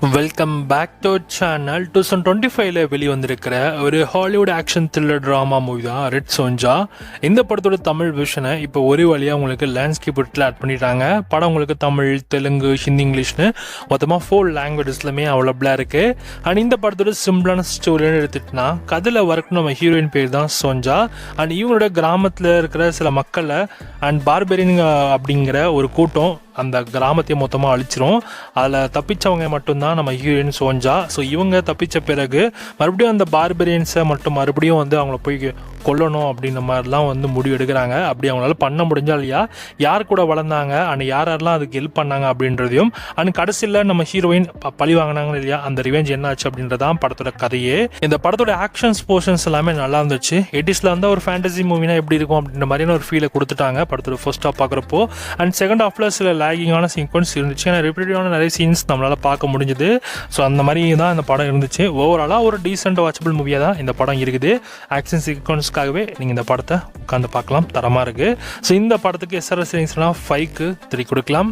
Welcome back to channel. 2025 வெளிவந்திருக்கிற ஒரு Hollywood action thriller drama movie தான் ரெட் சோஞ்சா. இந்த படத்தோட தமிழ் விஷனை இப்போ ஒரு வழியாக உங்களுக்கு லேண்ட்ஸ்கேப் ஆட் பண்ணிட்டாங்க. படம் உங்களுக்கு தமிழ், தெலுங்கு, ஹிந்தி, இங்கிலீஷ்னு மொத்தமாக 4 லாங்குவேஜஸ்லுமே அவைலபிளாக இருக்குது. அண்ட் இந்த படத்தோட சிம்பிளான ஸ்டோரின்னு எடுத்துகிட்டுனா கதில் வரக்கு நம்ம ஹீரோயின் பேர் தான் சோஞ்சா. அண்ட் இவங்களோட கிராமத்தில் இருக்கிற சில மக்களை அண்ட் பார்பெரியன் அப்படிங்கிற ஒரு கூட்டம் அந்த கிராமத்தையும் மொத்தமாக அழிச்சிரும். அதில் தப்பிச்சவங்க மட்டும்தான் நம்ம ஹீரோயின் சோஞ்சா. ஸோ இவங்க தப்பித்த பிறகு மறுபடியும் அந்த பார்பெரியன்ஸை மட்டும் மறுபடியும் அவங்கள போய் கொல்லணும் அப்படின்ற மாதிரிலாம் முடிவு எடுக்கிறாங்க. அப்படி அவங்களால பண்ண முடிஞ்சா இல்லையா, யார் கூட வளர்ந்தாங்க அண்ட் யாரெல்லாம் அதுக்கு ஹெல்ப் பண்ணாங்க அப்படின்றதையும் அண்ட் கடைசியில் நம்ம ஹீரோயின் பழி வாங்கினாங்க இல்லையா, அந்த ரிவெஞ்ச் என்ன ஆச்சு அப்படின்றதான் படத்தோட கதையே. இந்த படத்தோட ஆக்ஷன்ஸ் போர்ஷன்ஸ் எல்லாமே நல்லா இருந்துச்சு. 80s வந்து ஒரு ஃபேண்டசி மூவினா எப்படி இருக்கும் அப்படின்ற மாதிரியான ஒரு ஃபீலை கொடுத்துட்டாங்க படத்தோட ஃபர்ஸ்ட் ஹாஃப் பார்க்குறப்போ. அண்ட் செகண்ட் ஹாஃபில் சில லேகிங்கான சீக்வன்ஸ் இருந்துச்சு. ஏன்னா ரிப்பீட்டடான நிறைய சீன்ஸ் நம்மளால் பார்க்க முடிஞ்சுது. ஸோ அந்த மாதிரி தான் இந்த படம் இருந்துச்சு. ஓவராலாக ஒரு டீசென்ட் வாட்சபிள் மூவியாக தான் இந்த படம் இருக்குது. ஆக்ஷன் சீக்வன்ஸ்க்காகவே நீங்கள் இந்த படத்தை உட்காந்து பார்க்கலாம், தரமாக இருக்குது. ஸோ இந்த படத்துக்கு SRS ரேட்டிங்ஸ்லாம் 5க்கு 3 கொடுக்கலாம்.